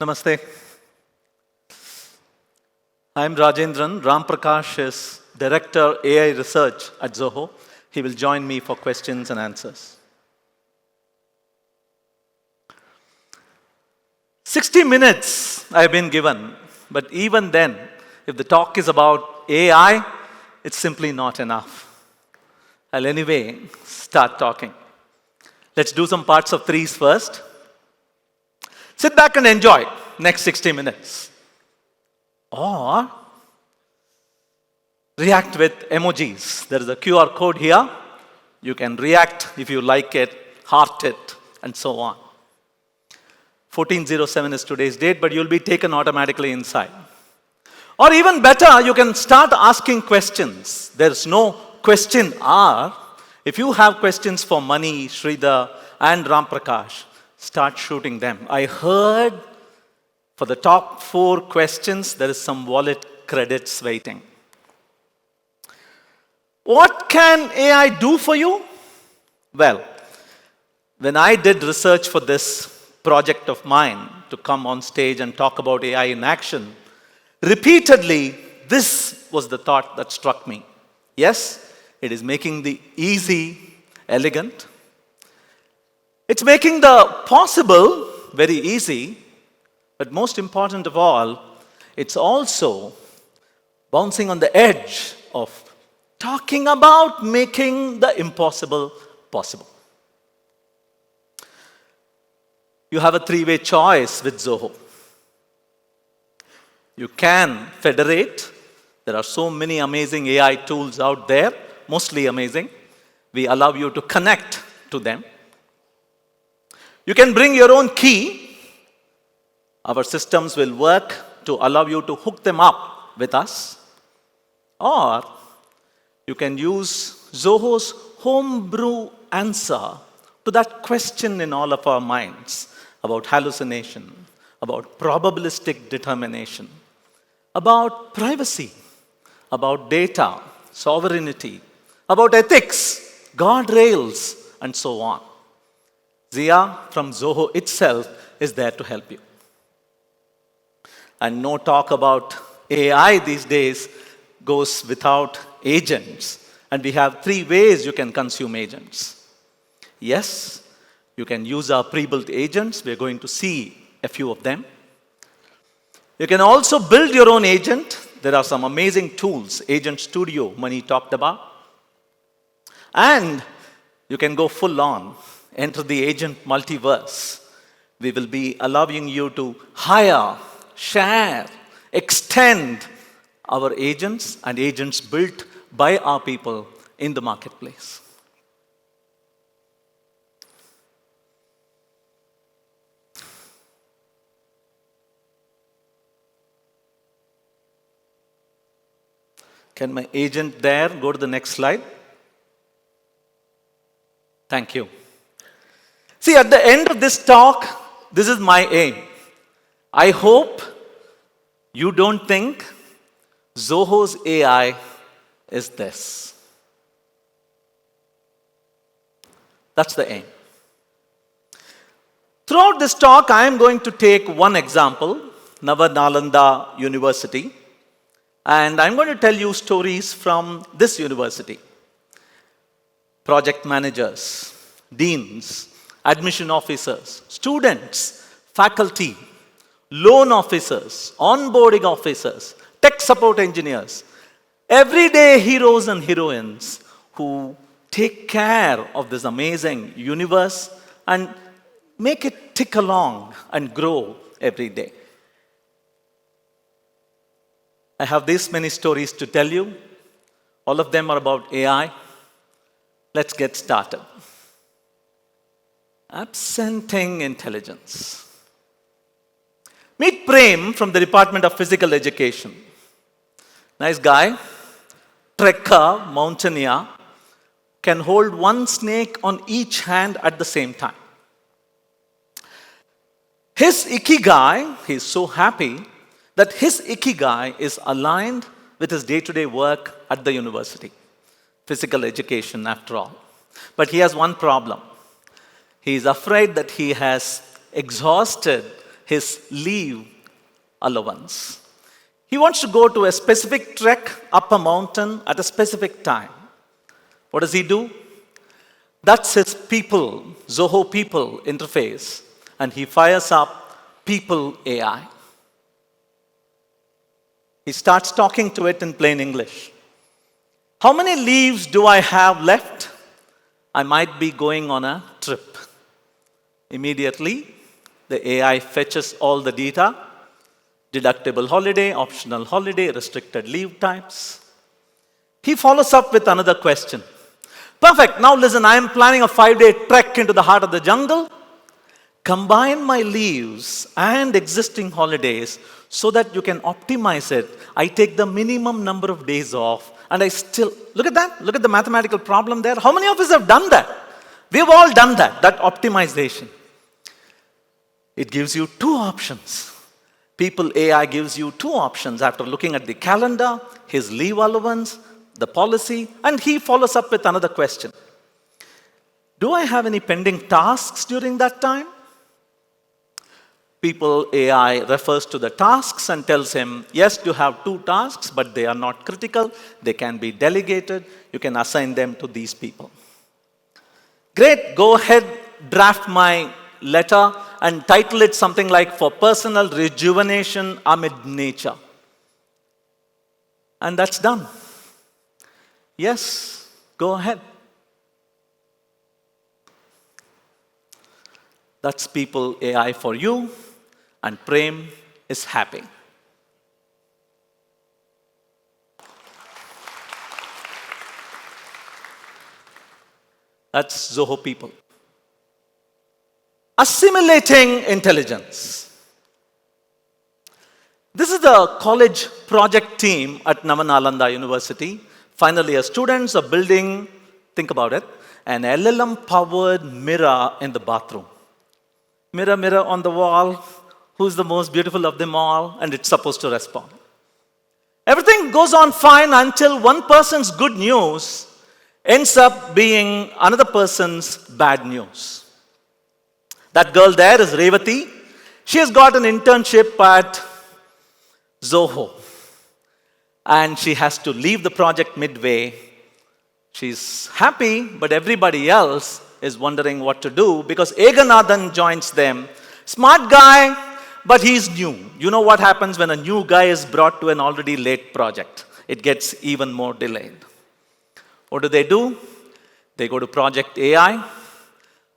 Namaste. I'm Rajendran. Ramprakash is Director AI Research at Zoho. He will join me for questions and answers. 60 minutes I've been given, but even then, if the talk is about AI, it's simply not enough. I'll anyway start talking. Let's do some parts of threes first. Sit back and enjoy next 60 minutes. Or react with emojis. There is a QR code here. You can react if you like it, heart it, and so on. 1407 is today's date, but you'll be taken automatically inside. Or even better, you can start asking questions. There's no question hour. If you have questions for Mani, Sridhar, and Ramprakash, start shooting them. I heard for the top 4 questions, there is some wallet credits waiting. What can AI do for you? Well, when I did research for this project of mine to come on stage and talk about AI in action, repeatedly, this was the thought that struck me. Yes, it is making the easy elegant. It's making the possible very easy, but most important of all, it's also bouncing on the edge of talking about making the impossible possible. You have a 3-way choice with Zoho. You can federate. There are so many amazing AI tools out there, mostly amazing. We allow you to connect to them. You can bring your own key. Our systems will work to allow you to hook them up with us. Or you can use Zoho's homebrew answer to that question in all of our minds about hallucination, about probabilistic determination, about privacy, about data, sovereignty, about ethics, guardrails, and so on. Zia from Zoho itself is there to help you. And no talk about AI these days goes without agents. And we have 3 ways you can consume agents. Yes, you can use our pre-built agents. We're going to see a few of them. You can also build your own agent. There are some amazing tools. Agent Studio, Mani talked about. And you can go full on, enter the agent multiverse. We will be allowing you to hire, share, extend our agents and agents built by our people in the marketplace. Can my agent there go to the next slide? Thank you. See, at the end of this talk, this is my aim. I hope you don't think Zoho's AI is this. That's the aim. Throughout this talk, I am going to take one example, Nalanda University, and I'm going to tell you stories from this university. Project managers, deans, admission officers, students, faculty, loan officers, onboarding officers, tech support engineers, everyday heroes and heroines who take care of this amazing universe and make it tick along and grow every day. I have this many stories to tell you. All of them are about AI. Let's get started. Absenting intelligence. Meet Prem from the Department of Physical Education. Nice guy, trekker, mountaineer, can hold one snake on each hand at the same time. His ikigai, he's so happy that his ikigai is aligned with his day-to-day work at the university. Physical education, after all. But he has one problem. He is afraid that he has exhausted his leave allowance. He wants to go to a specific trek up a mountain at a specific time. What does he do? That's his people, Zoho people interface, and he fires up people AI. He starts talking to it in plain English. How many leaves do I have left? I might be going on a trip. Immediately, the AI fetches all the data: deductible holiday, optional holiday, restricted leave types. He follows up with another question. Perfect, now listen, I am planning a 5-day trek into the heart of the jungle. Combine my leaves and existing holidays so that you can optimize it. I take the minimum number of days off, and I still, look at that, look at the mathematical problem there. How many of us have done that? We've all done that optimization. It gives you two options. People AI gives you two options after looking at the calendar, his leave allowance, the policy, and he follows up with another question. Do I have any pending tasks during that time? People AI refers to the tasks and tells him, yes, you have 2 tasks, but they are not critical. They can be delegated. You can assign them to these people. Great, go ahead, draft my letter and title it something like "For Personal Rejuvenation Amid Nature." And that's done. Yes, go ahead. That's people AI for you, and Prem is happy. That's Zoho people. Assimilating intelligence. This is the college project team at Navanalanda University. Final year students are building, think about it, an LLM-powered mirror in the bathroom. Mirror, mirror on the wall, who's the most beautiful of them all? And it's supposed to respond. Everything goes on fine until one person's good news ends up being another person's bad news. That girl there is Revati. She has got an internship at Zoho. And she has to leave the project midway. She's happy, but everybody else is wondering what to do because Eganathan joins them. Smart guy, but he's new. You know what happens when a new guy is brought to an already late project? It gets even more delayed. What do? They go to Project AI.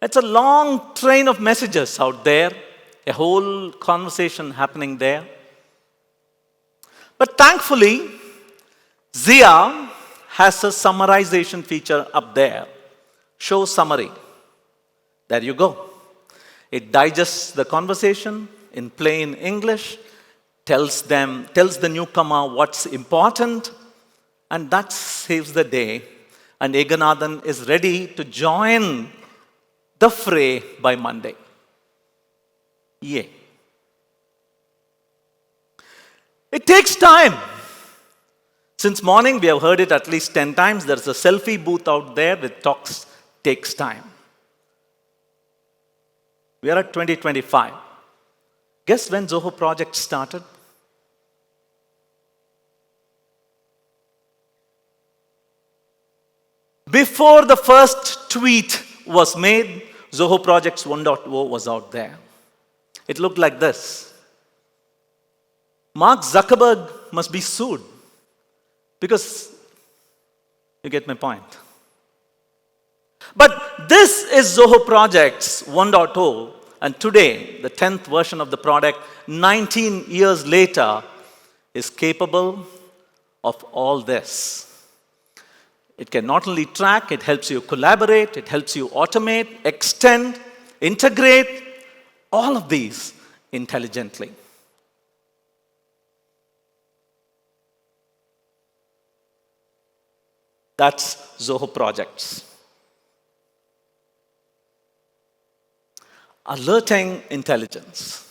It's a long train of messages out there, a whole conversation happening there. But thankfully, Zia has a summarization feature up there. Show summary. There you go. It digests the conversation in plain English, tells the newcomer what's important, and that saves the day. And Eganathan is ready to join the fray by Monday. Yay. It takes time. Since morning, we have heard it at least 10 times. There's a selfie booth out there with talks, takes time. We are at 2025. Guess when Zoho project started? Before the first tweet was made, Zoho Projects 1.0 was out there. It looked like this. Mark Zuckerberg must be sued because, you get my point. But this is Zoho Projects 1.0, and today, the 10th version of the product, 19 years later, is capable of all this. It can not only track, it helps you collaborate, it helps you automate, extend, integrate, all of these intelligently. That's Zoho Projects. Alerting intelligence.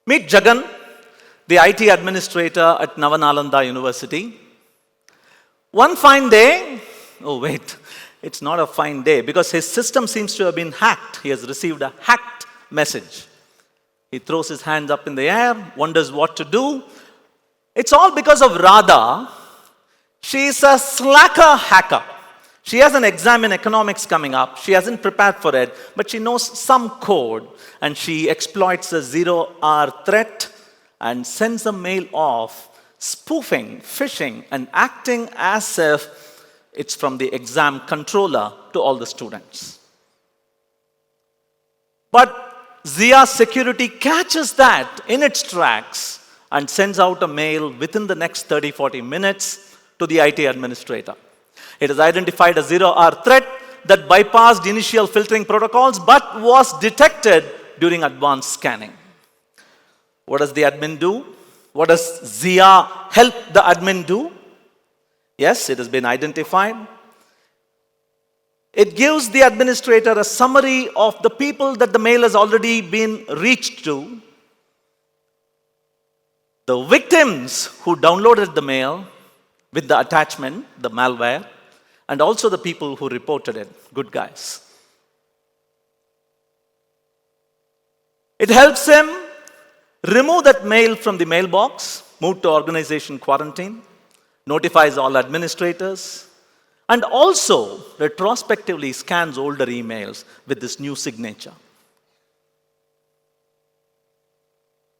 Meet Jagan, the IT administrator at Navanalanda University. One fine day, oh wait, it's not a fine day because his system seems to have been hacked. He has received a hacked message. He throws his hands up in the air, wonders what to do. It's all because of Radha. She's a slacker hacker. She has an exam in economics coming up. She hasn't prepared for it, but she knows some code, and she exploits a zero-hour threat and sends a mail off, spoofing, phishing, and acting as if it's from the exam controller to all the students. But Zia Security catches that in its tracks and sends out a mail within the next 30-40 minutes to the IT administrator. It has identified a zero-hour threat that bypassed initial filtering protocols but was detected during advanced scanning. What does the admin do? What does Zia help the admin do? Yes, it has been identified. It gives the administrator a summary of the people that the mail has already been reached to, the victims who downloaded the mail with the attachment, the malware, and also the people who reported it, good guys. It helps him remove that mail from the mailbox, move to organization quarantine, notifies all administrators, and also retrospectively scans older emails with this new signature.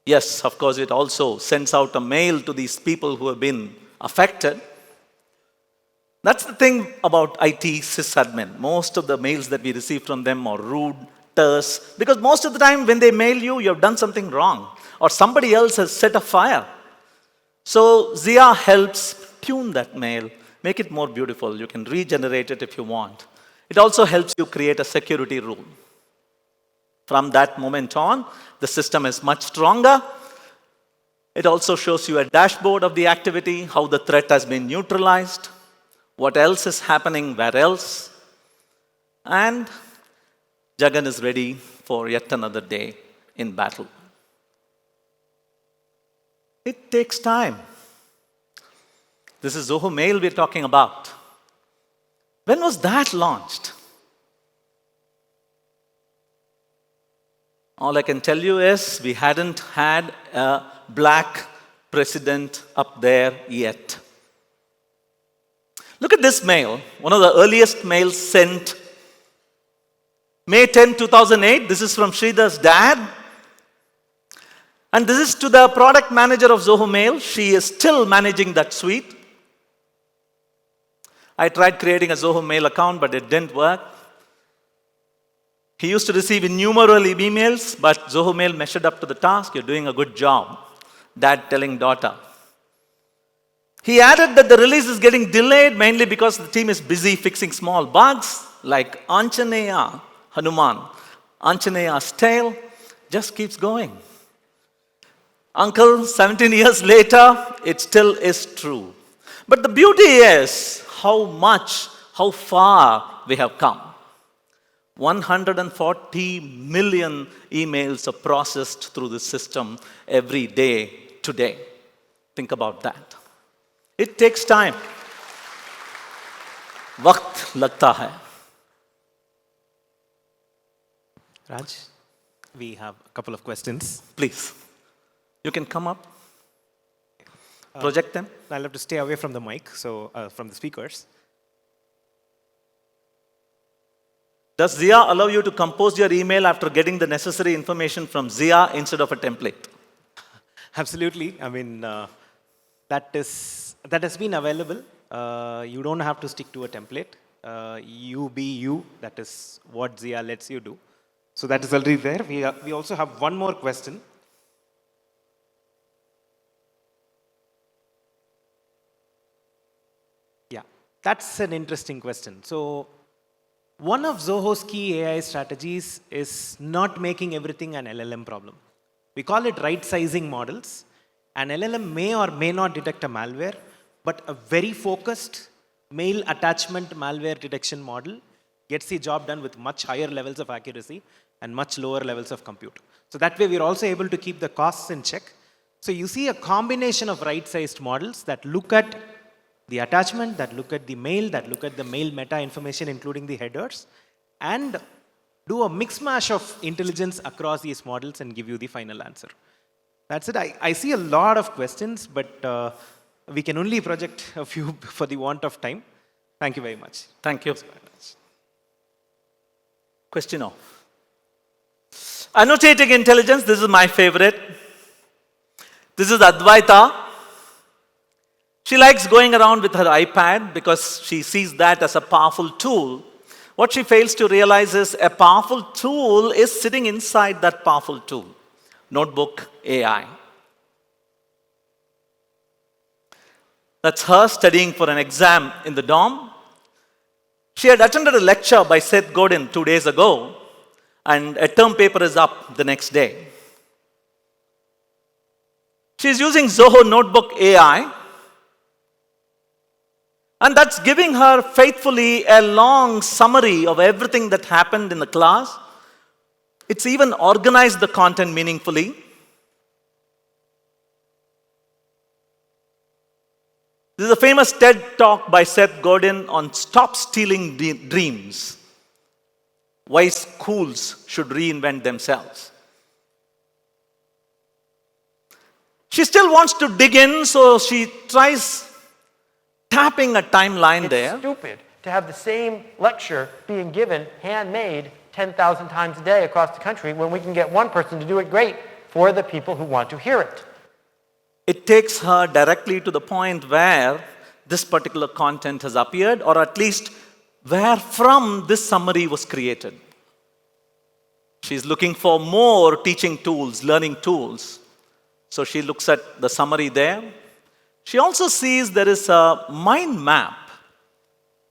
Yes, of course, it also sends out a mail to these people who have been affected. That's the thing about IT sysadmin. Most of the mails that we receive from them are rude, terse, because most of the time when they mail you, you have done something wrong, or somebody else has set a fire. So Zia helps tune that mail, make it more beautiful. You can regenerate it if you want. It also helps you create a security rule. From that moment on, the system is much stronger. It also shows you a dashboard of the activity, how the threat has been neutralized, what else is happening, where else. And Jagan is ready for yet another day in battle. It takes time. This is Zoho Mail we're talking about. When was that launched? All I can tell you is we hadn't had a black president up there yet. Look at this mail, one of the earliest mails sent. May 10, 2008, this is from Sridhar's dad. And this is to the product manager of Zoho Mail. She is still managing that suite. I tried creating a Zoho Mail account, but it didn't work. He used to receive innumerable emails, but Zoho Mail measured up to the task. You're doing a good job. Dad telling daughter. He added that the release is getting delayed mainly because the team is busy fixing small bugs like Anjaneya Hanuman. Anjaneya's tail just keeps going. Uncle, 17 years later, it still is true. But the beauty is how far we have come. 140 million emails are processed through the system every day today. Think about that. It takes time. Waqt lagta hai. Raj, we have a couple of questions. Please, you can come up. Project them. I'll have to stay away from the mic, so from the speakers. Does Zia allow you to compose your email after getting the necessary information from Zia instead of a template? Absolutely. I mean, that has been available. You don't have to stick to a template. You be you. That is what Zia lets you do. So that is already there. We also have one more question. Yeah, that's an interesting question. So one of Zoho's key AI strategies is not making everything an LLM problem. We call it right-sizing models. An LLM may or may not detect a malware, but a very focused mail attachment malware detection model gets the job done with much higher levels of accuracy and much lower levels of compute. So that way we're also able to keep the costs in check. So you see a combination of right-sized models that look at the attachment, that look at the mail, that look at the mail meta information, including the headers, and do a mix mash of intelligence across these models and give you the final answer. That's it. I see a lot of questions, but we can only project a few for the want of time. Thank you very much. Thank you. Question off. Annotating intelligence, this is my favorite. This is Advaita. She likes going around with her iPad because she sees that as a powerful tool. What she fails to realize is a powerful tool is sitting inside that powerful tool. Notebook AI. That's her studying for an exam in the dorm. She had attended a lecture by Seth Godin 2 days ago, and a term paper is up the next day. She's using Zoho Notebook AI, and that's giving her faithfully a long summary of everything that happened in the class. It's even organized the content meaningfully. This is a famous TED talk by Seth Godin on stop stealing dreams. Why schools should reinvent themselves. She still wants to dig in, so she tries tapping a timeline there. It's stupid to have the same lecture being given handmade 10,000 times a day across the country when we can get one person to do it great for the people who want to hear it. It takes her directly to the point where this particular content has appeared, or at least where from this summary was created. She's looking for more teaching tools, learning tools. So she looks at the summary there. She also sees there is a mind map.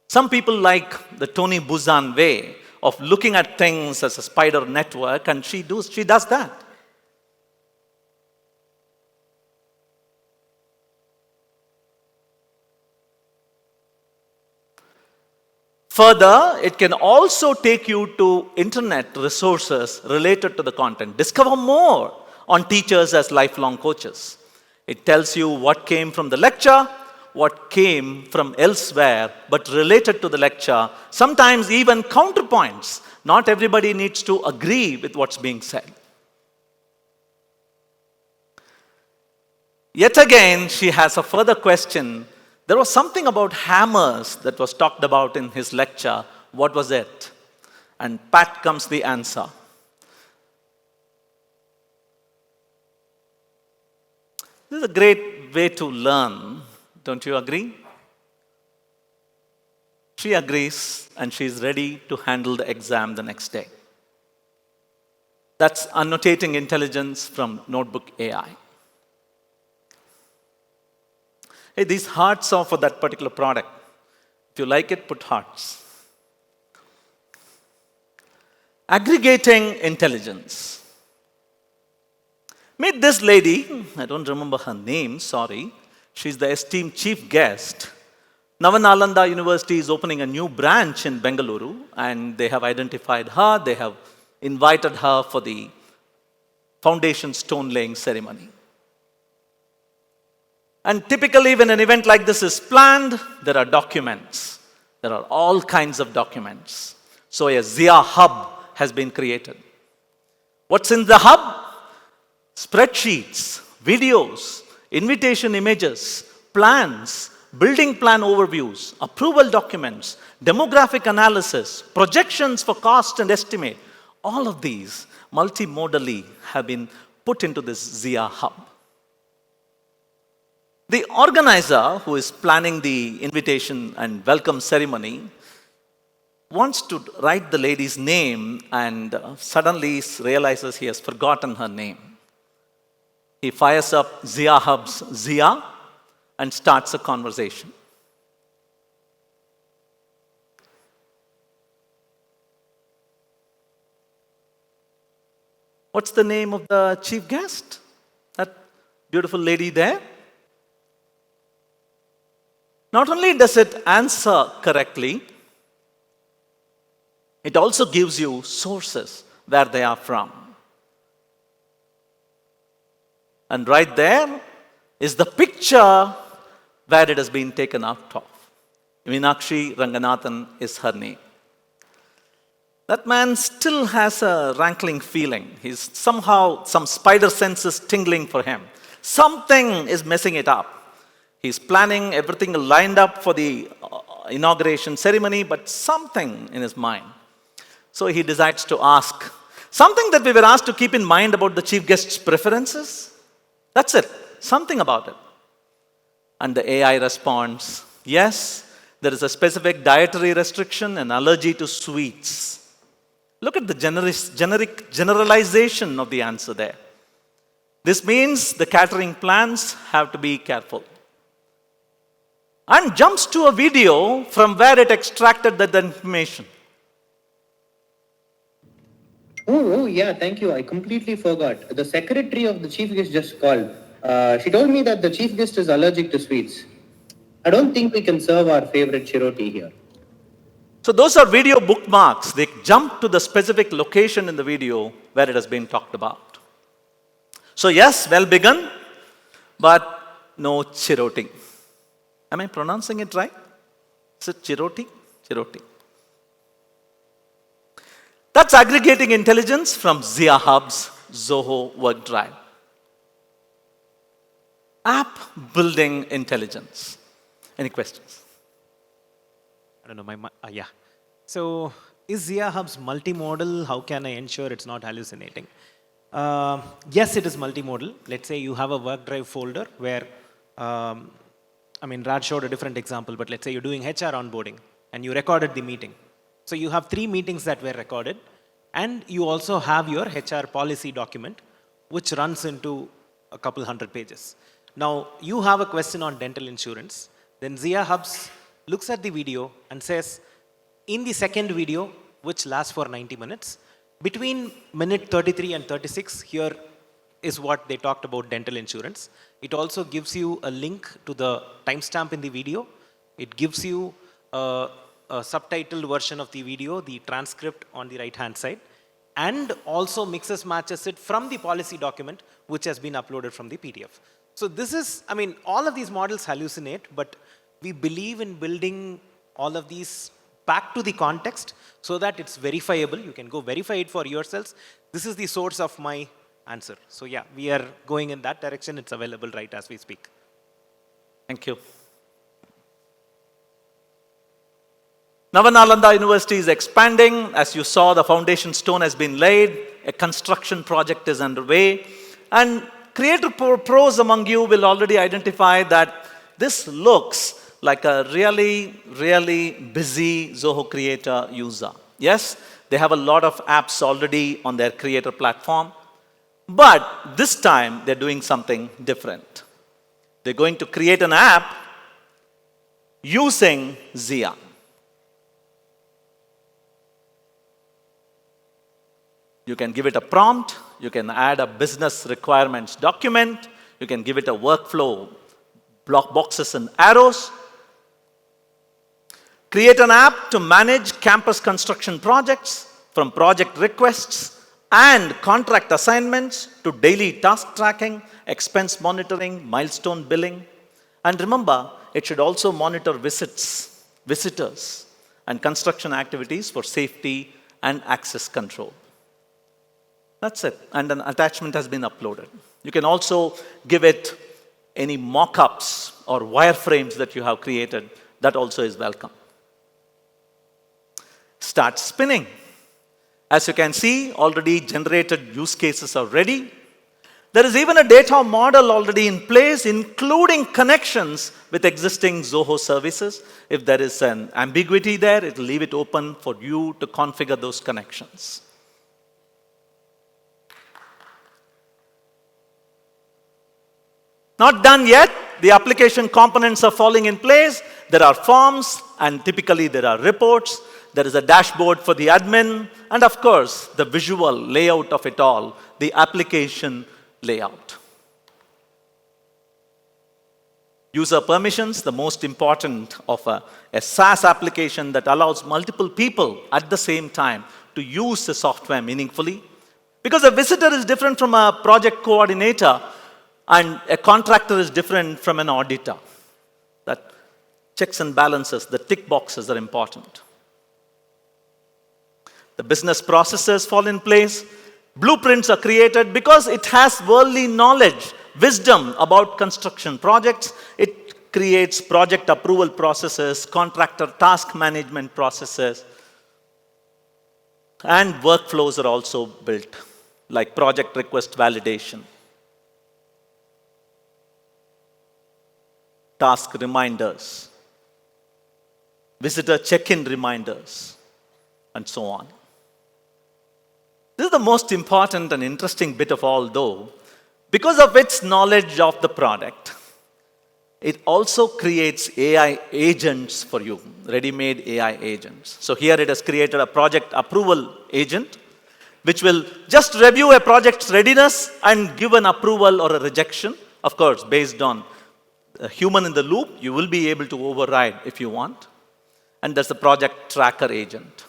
Some people like the Tony Buzan way of looking at things as a spider network, and she does that. Further, it can also take you to internet resources related to the content. Discover more on teachers as lifelong coaches. It tells you what came from the lecture, what came from elsewhere, but related to the lecture. Sometimes even counterpoints. Not everybody needs to agree with what's being said. Yet again, she has a further question. There was something about hammers that was talked about in his lecture. What was it? And pat comes the answer. This is a great way to learn. Don't you agree? She agrees, and she's ready to handle the exam the next day. That's annotating intelligence from Notebook AI. Hey, these hearts are for that particular product. If you like it, put hearts. Aggregating intelligence. Meet this lady. I don't remember her name, sorry. She's the esteemed chief guest. Navanalanda University is opening a new branch in Bengaluru, and they have identified her. They have invited her for the foundation stone laying ceremony. And typically, when an event like this is planned, there are documents. There are all kinds of documents. So a Zia hub has been created. What's in the hub? Spreadsheets, videos, invitation images, plans, building plan overviews, approval documents, demographic analysis, projections for cost and estimate. All of these multimodally have been put into this Zia hub. The organizer who is planning the invitation and welcome ceremony wants to write the lady's name and suddenly realizes he has forgotten her name. He fires up Zia Hub's Zia and starts a conversation. What's the name of the chief guest? That beautiful lady there? Not only does it answer correctly, it also gives you sources where they are from. And right there is the picture where it has been taken out of. Meenakshi Ranganathan is her name. That man still has a rankling feeling. He's somehow, some spider sense is tingling for him. Something is messing it up. He's planning everything lined up for the inauguration ceremony, but something in his mind. So he decides to ask something that we were asked to keep in mind about the chief guest's preferences. That's it, something about it. And the AI responds, yes, there is a specific dietary restriction and allergy to sweets. Look at the generic generalization of the answer there. This means the catering plans have to be careful. And jumps to a video from where it extracted that information. Oh, yeah, thank you. I completely forgot. The secretary of the chief guest just called. She told me that the chief guest is allergic to sweets. I don't think we can serve our favorite chiroti here. So those are video bookmarks. They jump to the specific location in the video where it has been talked about. So yes, well begun, but no chiroti. Am I pronouncing it right? Is it chiroti? Chiroti. That's aggregating intelligence from Zia Hub's Zoho work drive. App building intelligence. Any questions? I don't know, yeah. So is Zia Hubs multimodal? How can I ensure it's not hallucinating? Yes, it is multimodal. Let's say you have a work drive folder where, Raj showed a different example, but let's say you're doing HR onboarding and you recorded the meeting. So you have 3 meetings that were recorded, and you also have your HR policy document, which runs into a couple hundred pages. Now, you have a question on dental insurance. Then Zia Hubs looks at the video and says, in the second video, which lasts for 90 minutes, between minute 33 and 36, here is what they talked about dental insurance. It also gives you a link to the timestamp in the video. It gives you a subtitled version of the video, the transcript on the right-hand side, and also matches it from the policy document, which has been uploaded from the PDF. So this is, all of these models hallucinate, but we believe in building all of these back to the context so that it's verifiable. You can go verify it for yourselves. This is the source of my answer. So yeah, we are going in that direction. It's available right as we speak. Thank you. Navanalanda University is expanding. As you saw, the foundation stone has been laid. A construction project is underway. And creator pros among you will already identify that this looks like a really, really busy Zoho Creator user. Yes, they have a lot of apps already on their Creator platform. But this time, they're doing something different. They're going to create an app using Zia. You can give it a prompt. You can add a business requirements document. You can give it a workflow, block boxes and arrows. Create an app to manage campus construction projects, from project requests and contract assignments to daily task tracking, expense monitoring, milestone billing. And remember, it should also monitor visitors, and construction activities for safety and access control. That's it. And an attachment has been uploaded. You can also give it any mock-ups or wireframes that you have created. That also is welcome. Start spinning. As you can see, already generated use cases are ready. There is even a data model already in place, including connections with existing Zoho services. If there is an ambiguity there, it will leave it open for you to configure those connections. Not done yet. The application components are falling in place. There are forms, and typically there are reports. There is a dashboard for the admin, and of course, the visual layout of it all, the application layout. User permissions, the most important of a SaaS application that allows multiple people at the same time to use the software meaningfully. Because a visitor is different from a project coordinator, and a contractor is different from an auditor. That checks and balances, the tick boxes are important. The business processes fall in place. Blueprints are created because it has worldly knowledge, wisdom about construction projects. It creates project approval processes, contractor task management processes, and workflows are also built, like project request validation, task reminders, visitor check-in reminders, and so on. This is the most important and interesting bit of all, though. Because of its knowledge of the product, it also creates AI agents for you, ready-made AI agents. So here it has created a project approval agent, which will just review a project's readiness and give an approval or a rejection. Of course, based on a human in the loop, you will be able to override if you want. And there's a project tracker agent.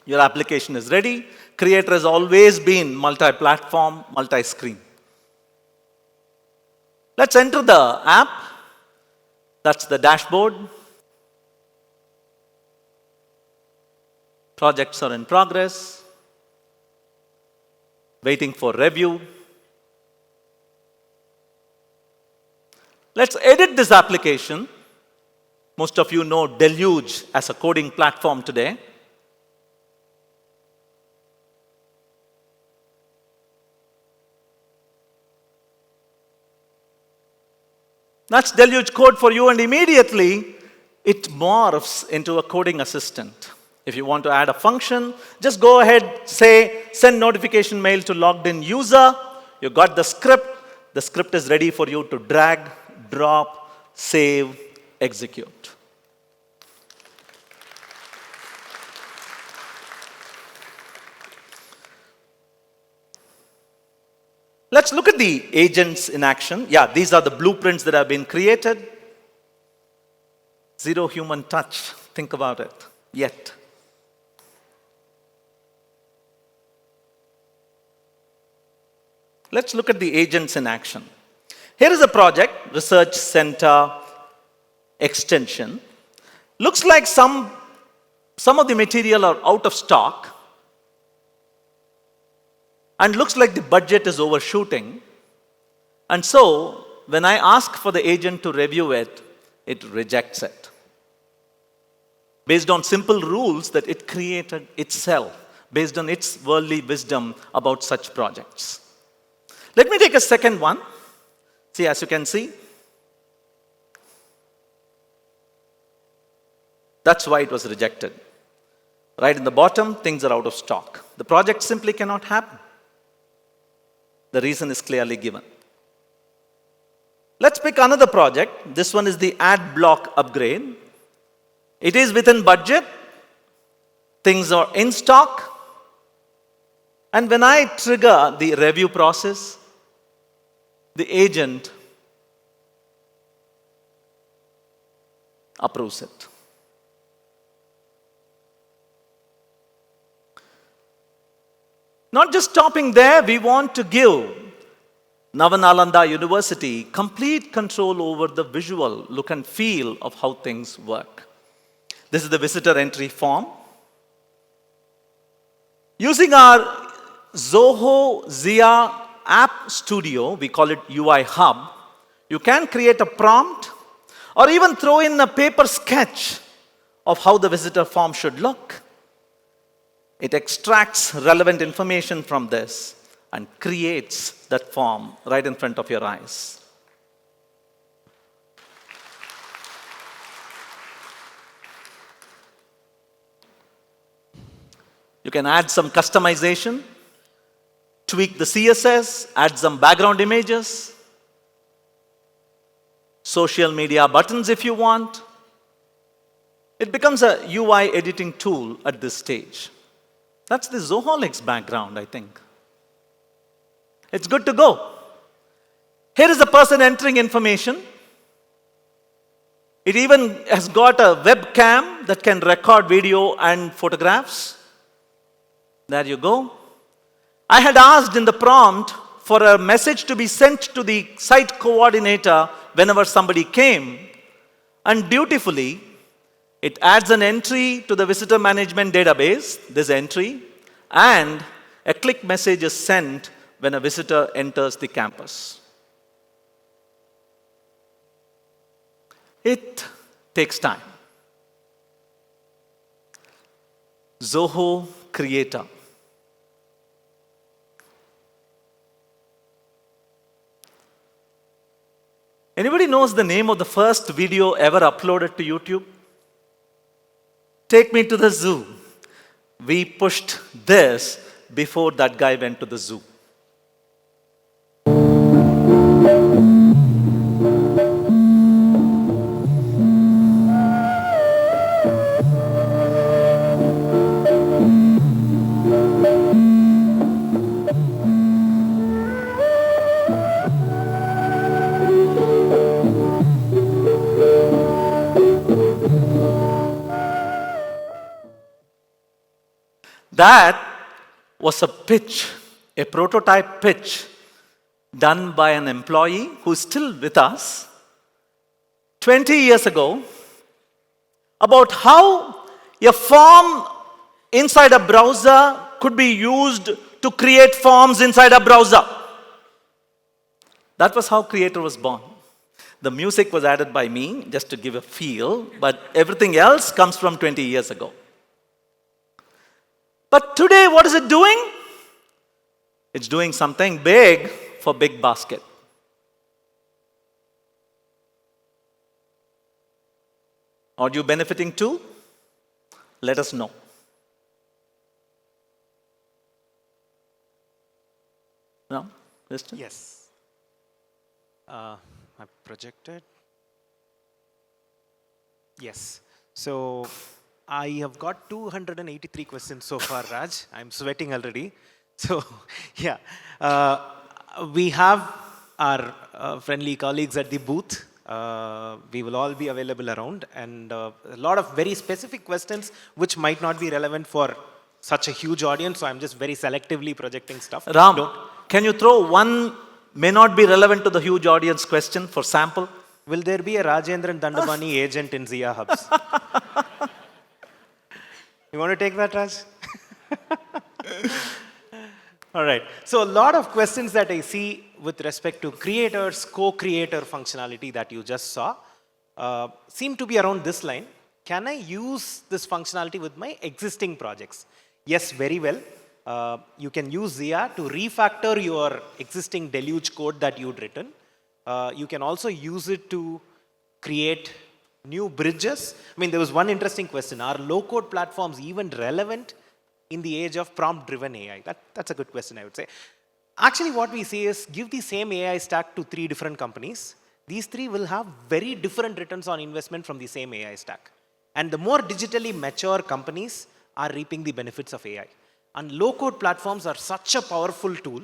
Your application is ready. Creator has always been multi-platform, multi-screen. Let's enter the app. That's the dashboard. Projects are in progress. Waiting for review. Let's edit this application. Most of you know Deluge as a coding platform today. That's Deluge code for you, and immediately it morphs into a coding assistant. If you want to add a function, just go ahead, say, send notification mail to logged in user. You got the script. The script is ready for you to drag, drop, save, execute. Let's look at the agents in action. Yeah, these are the blueprints that have been created. Zero human touch. Think about it. Yet. Let's look at the agents in action. Here is a project, Research Center Extension. Looks like some of the material are out of stock. And looks like the budget is overshooting. And so, when I ask for the agent to review it, it rejects it. Based on simple rules that it created itself, based on its worldly wisdom about such projects. Let me take a second one. See, as you can see, that's why it was rejected. Right in the bottom, things are out of stock. The project simply cannot happen. The reason is clearly given. Let's pick another project. This one is the ad block upgrade. It is within budget. Things are in stock. And when I trigger the review process, the agent approves it. Not just stopping there, we want to give Navanalanda University complete control over the visual look and feel of how things work. This is the visitor entry form. Using our Zoho Zia App Studio, we call it UI Hub, you can create a prompt or even throw in a paper sketch of how the visitor form should look. It extracts relevant information from this and creates that form right in front of your eyes. You can add some customization, tweak the CSS, add some background images, social media buttons if you want. It becomes a UI editing tool at this stage. That's the Zoholics background, I think. It's good to go. Here is the person entering information. It even has got a webcam that can record video and photographs. There you go. I had asked in the prompt for a message to be sent to the site coordinator whenever somebody came. And dutifully, It adds an entry to the visitor management database, this entry, and a click message is sent when a visitor enters the campus. It takes time. Zoho Creator. Anybody knows the name of the first video ever uploaded to YouTube? Take me to the zoo. We pushed this before that guy went to the zoo. That was a pitch, a prototype pitch done by an employee who's still with us 20 years ago about how a form inside a browser could be used to create forms inside a browser. That was how Creator was born. The music was added by me just to give a feel, but everything else comes from 20 years ago. But today, what is it doing? It's doing something big for Big Basket. Are you benefiting too? Let us know. No? Kristen? Yes. I projected. Yes. So I have got 283 questions so far, Raj. I'm sweating already. So, yeah. We have our friendly colleagues at the booth. We will all be available around. And a lot of very specific questions which might not be relevant for such a huge audience. So I'm just very selectively projecting stuff. Ram, can you throw one may not be relevant to the huge audience question for sample? Will there be a Rajendran Dandapani agent in Zia Hubs? You want to take that, Raj? All right. So a lot of questions that I see with respect to creators, co-creator functionality that you just saw seem to be around this line. Can I use this functionality with my existing projects? Yes, very well. You can use Zia to refactor your existing deluge code that you'd written. You can also use it to create new bridges. I mean, there was one interesting question. Are low-code platforms even relevant in the age of prompt-driven AI? That's a good question, I would say. Actually, what we see is give the same AI stack to 3 different companies. These 3 will have very different returns on investment from the same AI stack. And the more digitally mature companies are reaping the benefits of AI. And low-code platforms are such a powerful tool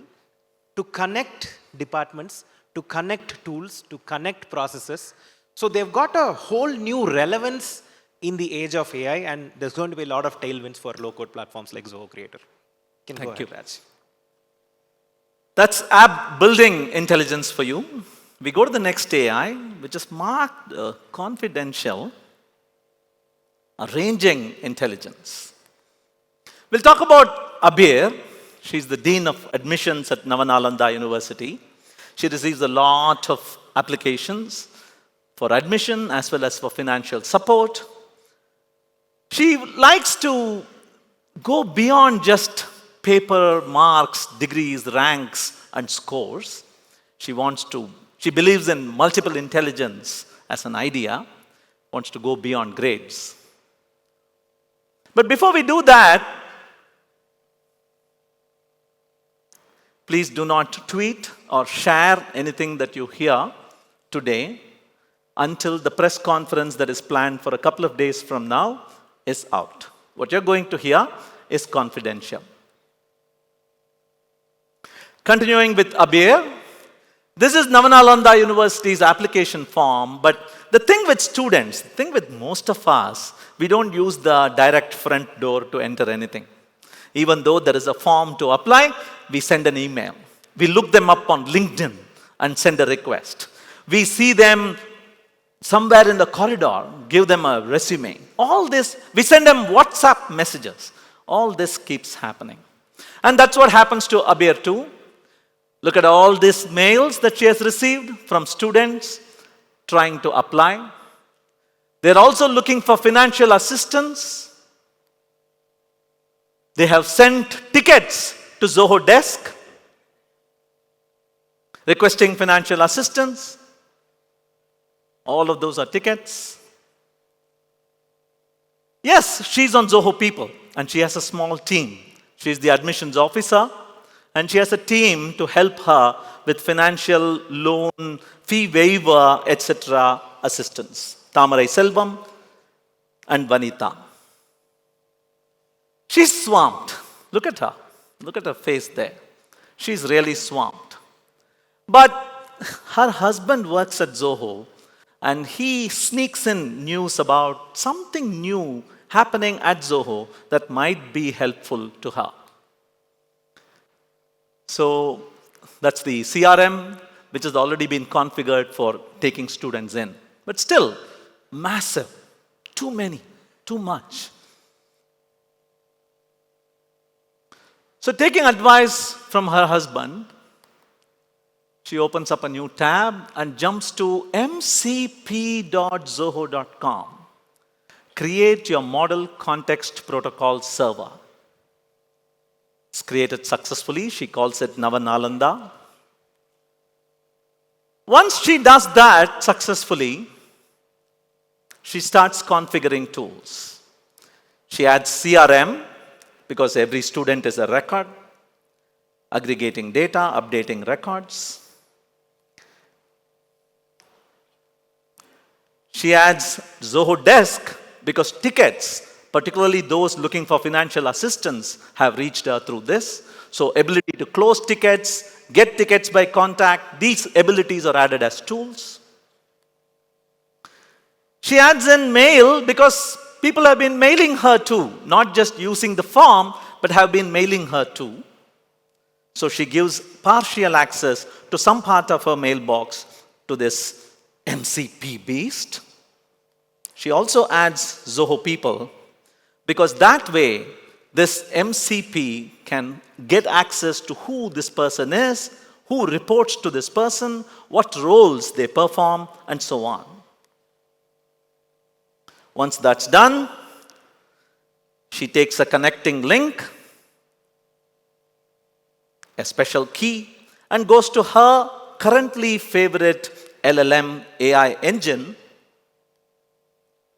to connect departments, to connect tools, to connect processes. So they've got a whole new relevance in the age of AI, and there's going to be a lot of tailwinds for low-code platforms like Zoho Creator. Thank you, Raj. That's app building intelligence for you. We go to the next AI, which is marked confidential, arranging intelligence. We'll talk about Abir. She's the Dean of Admissions at Navanalanda University. She receives a lot of applications for admission as well as for financial support. She likes to go beyond just paper, marks, degrees, ranks, and scores. She believes in multiple intelligence as an idea, wants to go beyond grades. But before we do that, please do not tweet or share anything that you hear today until the press conference that is planned for a couple of days from now is out. What you're going to hear is confidential. Continuing with Abir, this is Navanalanda University's application form, but the thing with students, the thing with most of us, we don't use the direct front door to enter anything. Even though there is a form to apply, we send an email. We look them up on LinkedIn and send a request. We see them somewhere in the corridor, give them a resume. All this, we send them WhatsApp messages. All this keeps happening. And that's what happens to Abir too. Look at all these mails that she has received from students trying to apply. They're also looking for financial assistance. They have sent tickets to Zoho desk requesting financial assistance. All of those are tickets. Yes, she's on Zoho People and she has a small team. She's the admissions officer and she has a team to help her with financial loan, fee waiver, etc. assistance. Tamarai Selvam and Vanita. She's swamped. Look at her. Look at her face there. She's really swamped. But her husband works at Zoho and he sneaks in news about something new happening at Zoho that might be helpful to her. So that's the CRM, which has already been configured for taking students in. But still, massive. Too many. Too much. So taking advice from her husband, she opens up a new tab and jumps to mcp.zoho.com. Create your model context protocol server. It's created successfully. She calls it Navanalanda. Once she does that successfully, she starts configuring tools. She adds CRM because every student is a record, aggregating data, updating records. She adds Zoho Desk because tickets, particularly those looking for financial assistance, have reached her through this. So ability to close tickets, get tickets by contact, these abilities are added as tools. She adds in mail because people have been mailing her too, not just using the form, but have been mailing her too. So she gives partial access to some part of her mailbox to this MCP beast. She also adds Zoho People because that way this MCP can get access to who this person is, who reports to this person, what roles they perform, and so on. Once that's done, she takes a connecting link, a special key, and goes to her currently favorite LLM AI engine,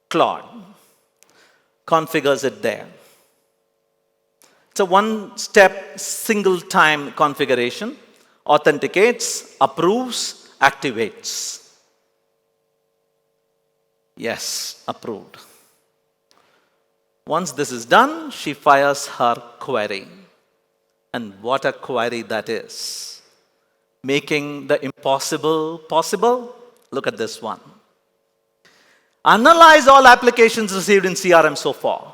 Claude. Configures it there. It's a one-step, single-time configuration. Authenticates, approves, activates. Yes, approved. Once this is done, she fires her query. And what a query that is. Making the impossible possible. Look at this one. Analyze all applications received in CRM so far.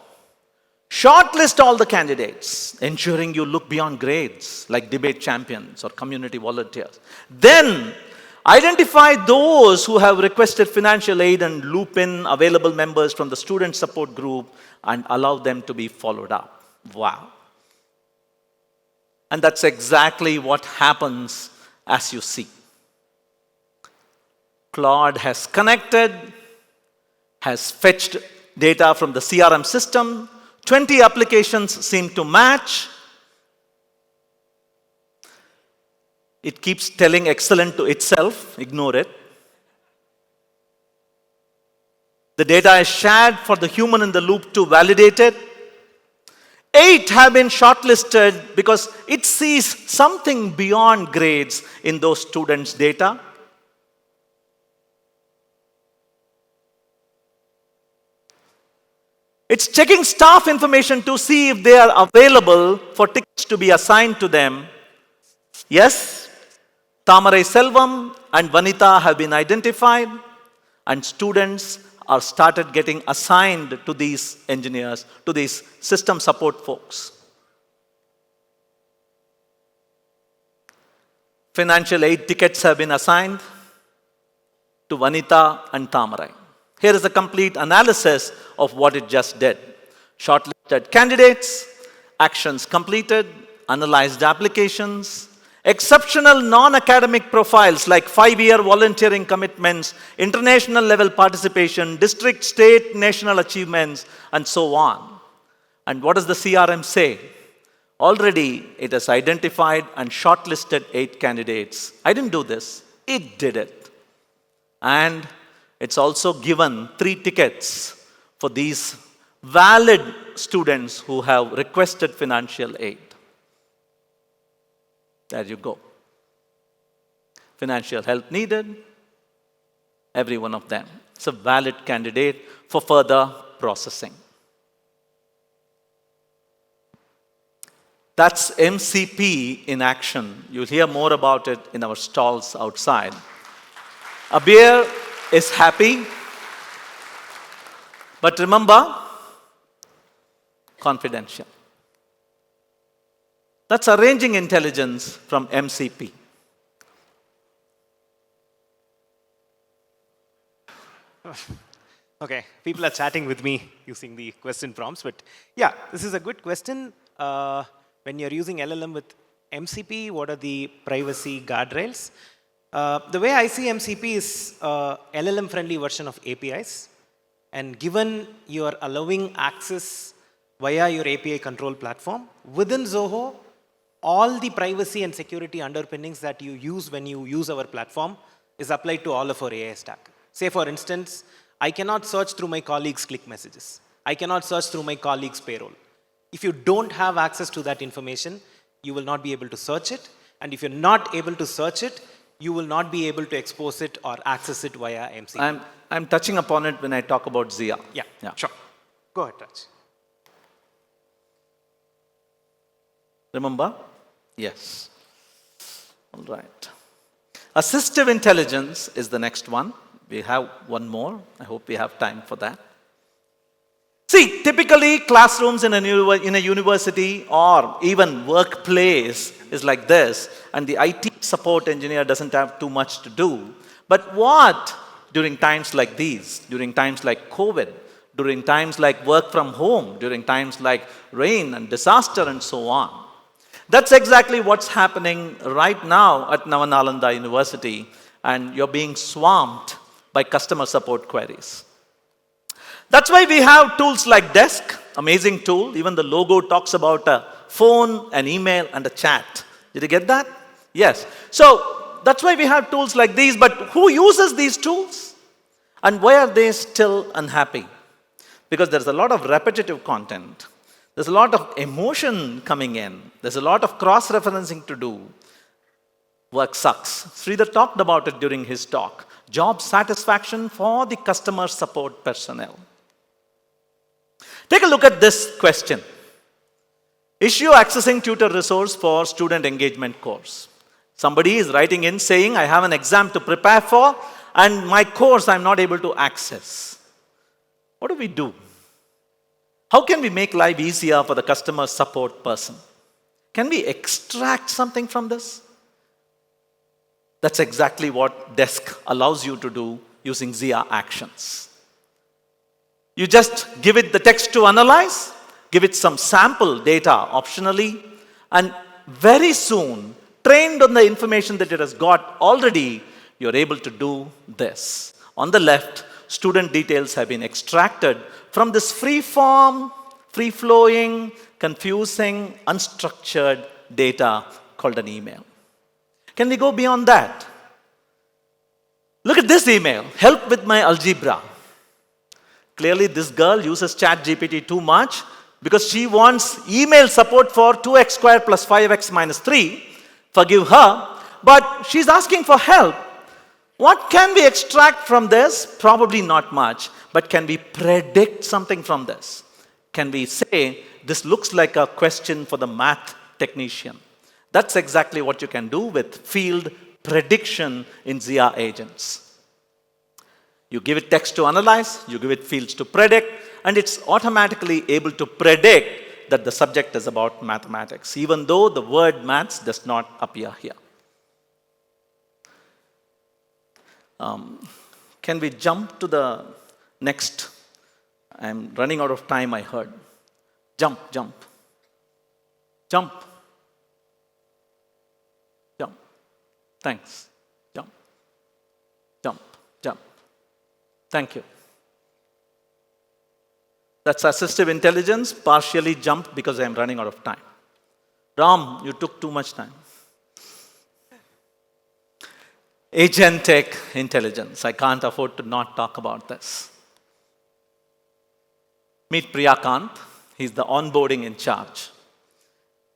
Shortlist all the candidates, ensuring you look beyond grades like debate champions or community volunteers. Then, identify those who have requested financial aid and loop in available members from the student support group and allow them to be followed up. Wow. And that's exactly what happens as you see. Claude has connected, has fetched data from the CRM system. 20 applications seem to match. It keeps telling excellent to itself, ignore it. The data is shared for the human in the loop to validate it. 8 have been shortlisted because it sees something beyond grades in those students' data. It's checking staff information to see if they are available for tickets to be assigned to them. Yes, Tamarai Selvam and Vanita have been identified, and students are started getting assigned to these engineers, to these system support folks. Financial aid tickets have been assigned to Vanita and Tamarai. Here is a complete analysis of what it just did. Shortlisted candidates, actions completed, analyzed applications, exceptional non-academic profiles like 5-year volunteering commitments, international level participation, district, state, national achievements, and so on. And what does the CRM say? Already it has identified and shortlisted 8 candidates. I didn't do this, it did it. And it's also given 3 tickets for these valid students who have requested financial aid. There you go. Financial help needed, every one of them. It's a valid candidate for further processing. That's MCP in action. You'll hear more about it in our stalls outside. Abir is happy, but remember, confidential. That's arranging intelligence from MCP. Okay, people are chatting with me using the question prompts, but yeah, this is a good question. When you're using LLM with MCP, what are the privacy guardrails? The way I see MCP is LLM-friendly version of APIs. And given you are allowing access via your API control platform, within Zoho, all the privacy and security underpinnings that you use when you use our platform is applied to all of our AI stack. Say, for instance, I cannot search through my colleagues' Click messages. I cannot search through my colleagues' payroll. If you don't have access to that information, you will not be able to search it. And if you're not able to search it, you will not be able to expose it or access it via MCP. I'm touching upon it when I talk about Zia. Yeah, sure. Go ahead, Raj. Remember? Yes. All right. Assistive intelligence is the next one. We have one more. I hope we have time for that. See, typically classrooms in a university or even workplace is like this, and the IT support engineer doesn't have too much to do. But what during times like these, during times like COVID, during times like work from home, during times like rain and disaster and so on? That's exactly what's happening right now at Navanalanda University, and you're being swamped by customer support queries. That's why we have tools like Desk, amazing tool. Even the logo talks about a phone, an email, and a chat. Did you get that? Yes. So that's why we have tools like these, but who uses these tools? And why are they still unhappy? Because there's a lot of repetitive content. There's a lot of emotion coming in. There's a lot of cross-referencing to do. Work sucks. Sridhar talked about it during his talk. Job satisfaction for the customer support personnel. Take a look at this question. Issue accessing tutor resource for student engagement course. Somebody is writing in saying, I have an exam to prepare for and my course I'm not able to access. What do we do? How can we make life easier for the customer support person? Can we extract something from this? That's exactly what Desk allows you to do using Zia actions. You just give it the text to analyze, give it some sample data optionally, and very soon, trained on the information that it has got already, you're able to do this. On the left, student details have been extracted from this free-form, free-flowing, confusing, unstructured data called an email. Can we go beyond that? Look at this email, help with my algebra. Clearly, this girl uses ChatGPT too much because she wants email support for 2x squared plus 5x minus 3. Forgive her, but she's asking for help. What can we extract from this? Probably not much, but can we predict something from this? Can we say, this looks like a question for the math technician? That's exactly what you can do with field prediction in Zia agents. You give it text to analyze, you give it fields to predict, and it's automatically able to predict that the subject is about mathematics, even though the word maths does not appear here. Can we jump to the next? I'm running out of time, I heard. Jump, jump. Jump. Jump. Thanks. Jump. Jump. Jump. Thank you. That's assistive intelligence, partially jumped because I'm running out of time. Ram, you took too much time. Agentic intelligence. I can't afford to not talk about this. Meet Priyakant. He's the onboarding in charge.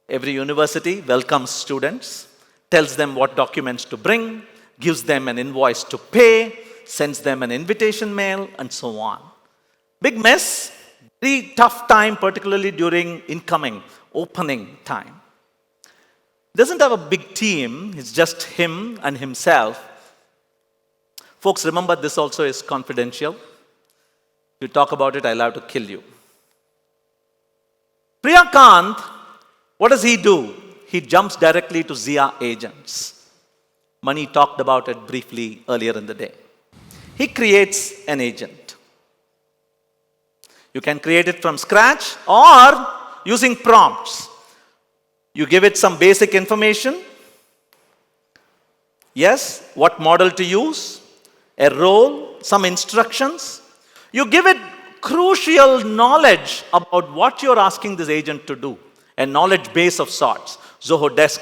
Every university welcomes students, tells them what documents to bring, gives them an invoice to pay, sends them an invitation mail, and so on. Big mess, very tough time, particularly during incoming, opening time. Doesn't have a big team, it's just him and himself. Folks, remember this also is confidential. If you talk about it, I'll have to kill you. Priyakant, what does he do? He jumps directly to Zia agents. Mani talked about it briefly earlier in the day. He creates an agent. You can create it from scratch or using prompts. You give it some basic information. Yes, what model to use, a role, some instructions. You give it crucial knowledge about what you're asking this agent to do, a knowledge base of sorts. Zoho desk,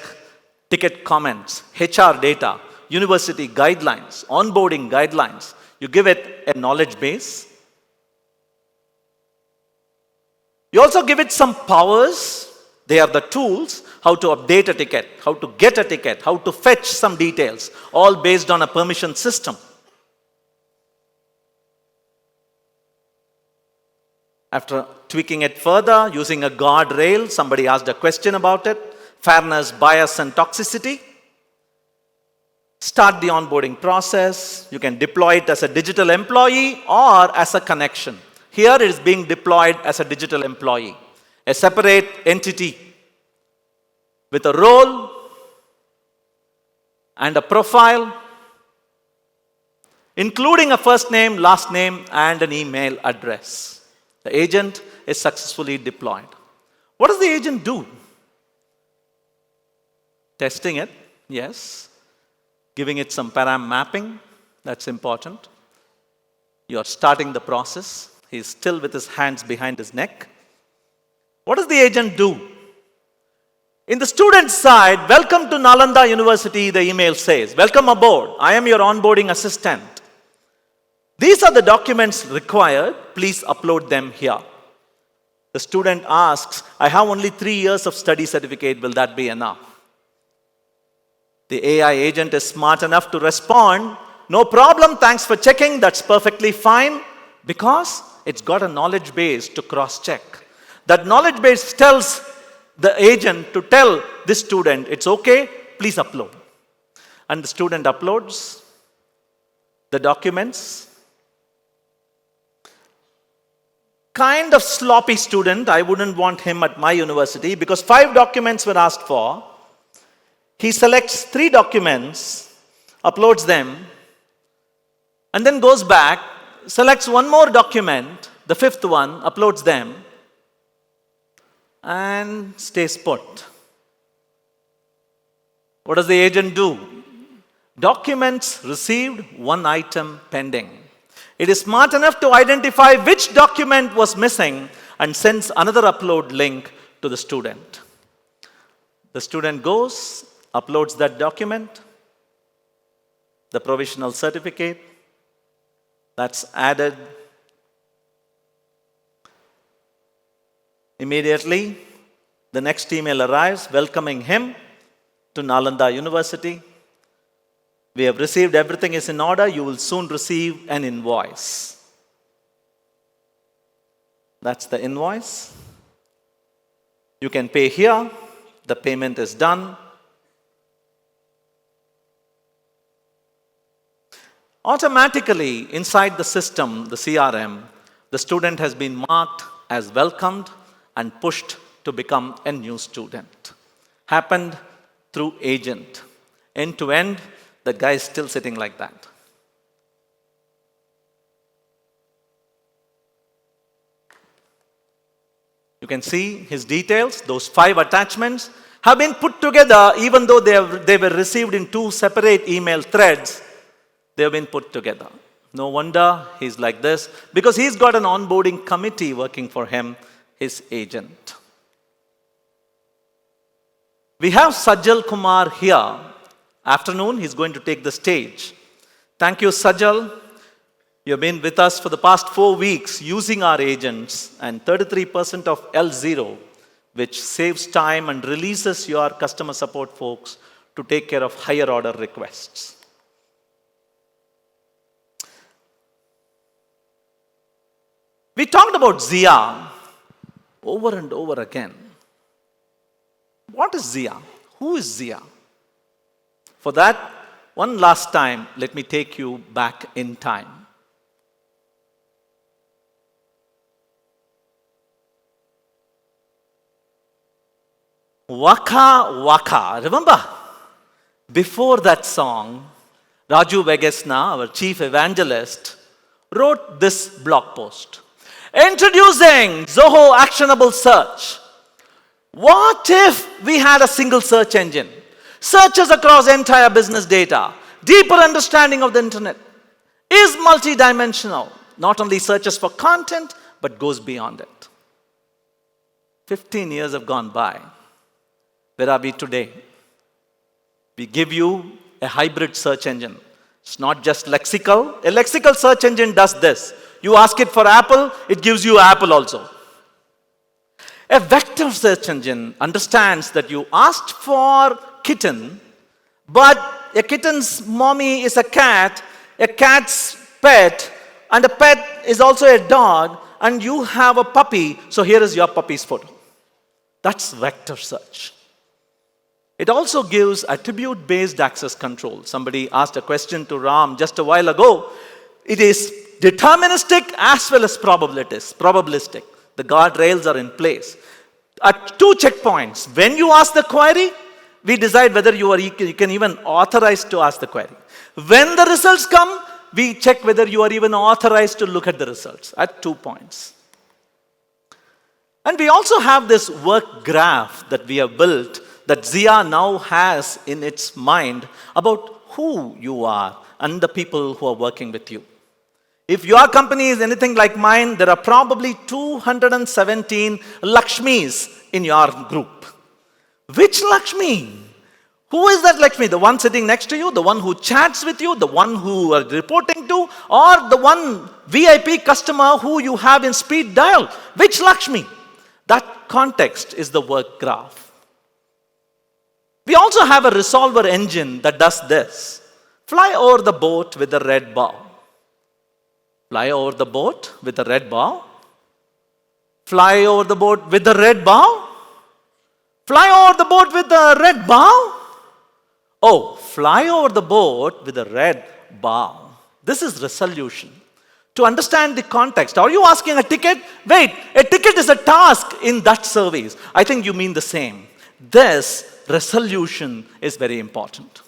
ticket comments, HR data, university guidelines, onboarding guidelines. You give it a knowledge base. You also give it some powers. They are the tools, how to update a ticket, how to get a ticket, how to fetch some details, all based on a permission system. After tweaking it further, using a guardrail, somebody asked a question about it, fairness, bias, and toxicity. Start the onboarding process. You can deploy it as a digital employee or as a connection. Here it is being deployed as a digital employee, a separate entity with a role and a profile, including a first name, last name, and an email address. The agent is successfully deployed. What does the agent do? Testing it, yes. Giving it some param mapping, that's important. You're starting the process. He's still with his hands behind his neck. What does the agent do? In the student side, welcome to Nalanda University, the email says. Welcome aboard. I am your onboarding assistant. These are the documents required. Please upload them here. The student asks, I have only 3 years of study certificate. Will that be enough? The AI agent is smart enough to respond, no problem, thanks for checking, that's perfectly fine, because it's got a knowledge base to cross-check. That knowledge base tells the agent to tell this student, it's okay, please upload. And the student uploads the documents. Kind of sloppy student, I wouldn't want him at my university because 5 documents were asked for. He selects 3 documents, uploads them, and then goes back, selects one more document, the 5th one, uploads them, and stays put. What does the agent do? Documents received, 1 item pending. It is smart enough to identify which document was missing and sends another upload link to the student. The student goes, uploads that document, the provisional certificate, that's added. Immediately, the next email arrives welcoming him to Nalanda University. We have received, everything is in order, you will soon receive an invoice. That's the invoice. You can pay here, the payment is done. Automatically, inside the system, the CRM, the student has been marked as welcomed and pushed to become a new student. Happened through agent. End to end, the guy is still sitting like that. You can see his details. Those 5 attachments have been put together, even though they were received in 2 separate email threads. They have been put together. No wonder he's like this, because he's got an onboarding committee working for him, his agent. We have Sajal Kumar here. Afternoon, he's going to take the stage. Thank you, Sajal. You've been with us for the past 4 weeks using our agents, and 33% of L0, which saves time and releases your customer support folks to take care of higher order requests. We talked about Zia over and over again. What is Zia? Who is Zia? For that, one last time, let me take you back in time. Waka Waka. Remember? Before that song, Raju Vegesna, our chief evangelist, wrote this blog post. Introducing Zoho Actionable Search. What if we had a single search engine? Searches across entire business data. Deeper understanding of the internet. Is multidimensional. Not only searches for content, but goes beyond it. 15 years have gone by. Where are we today? We give you a hybrid search engine. It's not just lexical. A lexical search engine does this. You ask it for apple, it gives you apple also. A vector search engine understands that you asked for kitten, but a kitten's mommy is a cat's pet, and a pet is also a dog, and you have a puppy, so here is your puppy's photo. That's vector search. It also gives attribute-based access control. Somebody asked a question to Ram just a while ago. It is deterministic as well as probabilistic. The guardrails are in place. At 2 checkpoints, when you ask the query, we decide whether you can even authorize to ask the query. When the results come, we check whether you are even authorized to look at the results at 2 points. And we also have this work graph that we have built that Zia now has in its mind about who you are and the people who are working with you. If your company is anything like mine, there are probably 217 Lakshmis in your group. Which Lakshmi? Who is that Lakshmi? The one sitting next to you? The one who chats with you? The one who are reporting to? Or the one VIP customer who you have in speed dial? Which Lakshmi? That context is the work graph. We also have a resolver engine that does this. Fly over the boat with a red bow. Fly over the boat with a red bow. Fly over the boat with a red bow. Fly over the boat with a red bow. Oh, fly over the boat with a red bow. This is resolution. To understand the context, are you asking a ticket? Wait, a ticket is a task in that service. I think you mean the same. This resolution is very important.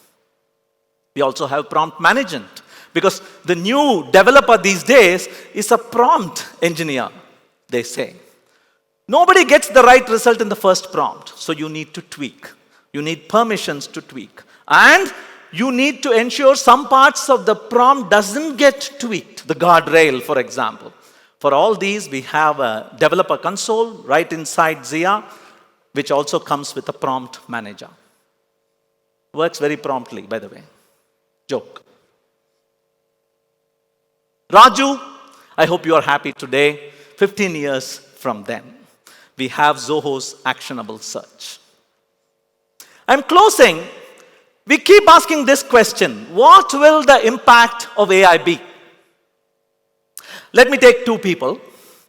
We also have prompt management, because the new developer these days is a prompt engineer, they say. Nobody gets the right result in the first prompt, so you need to tweak. You need permissions to tweak. And you need to ensure some parts of the prompt doesn't get tweaked, the guardrail, for example. For all these, we have a developer console right inside Zia, which also comes with a prompt manager. Works very promptly, by the way. Joke. Raju, I hope you are happy today. 15 years from then, we have Zoho's actionable search. I'm closing. We keep asking this question: what will the impact of AI be? Let me take 2 people,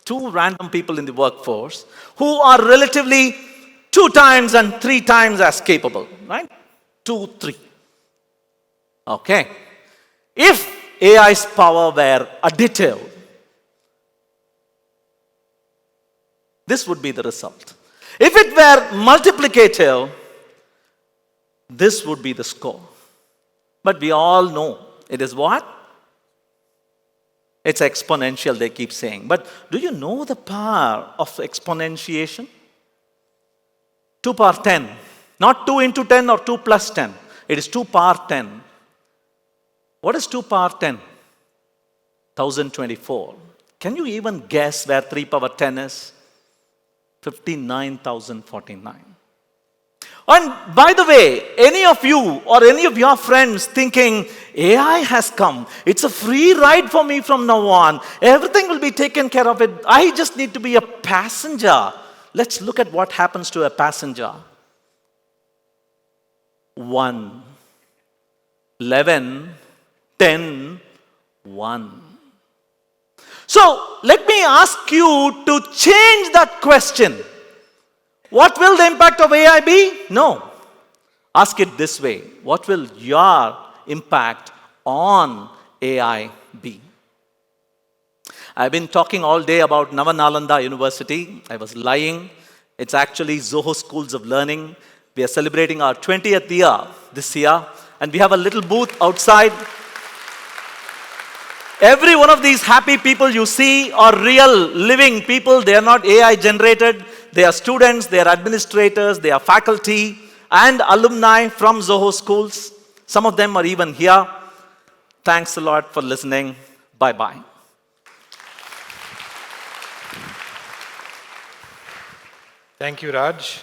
2 random people in the workforce who are relatively 2 times and 3 times as capable, right? 2, 3. Okay. If AI's power were additive, this would be the result. If it were multiplicative, this would be the score. But we all know it is what? It's exponential, they keep saying. But do you know the power of exponentiation? 2 power 10. Not 2 into 10 or 2 plus 10. It is 2 power 10. What is 2 power 10? 1024. Can you even guess where 3 power 10 is? 59,049. And by the way, any of you or any of your friends thinking AI has come, it's a free ride for me from now on, everything will be taken care of it, I just need to be a passenger. Let's look at what happens to a passenger. 1, 11, 10, 1. So let me ask you to change that question. What will the impact of AI be? No. Ask it this way. What will your impact on AI be? I've been talking all day about Navanalanda University. I was lying. It's actually Zoho Schools of Learning. We are celebrating our 20th year this year. And we have a little booth outside. Every one of these happy people you see are real, living people. They are not AI generated. They are students, they are administrators, they are faculty and alumni from Zoho schools. Some of them are even here. Thanks a lot for listening. Bye-bye. Thank you, Raj.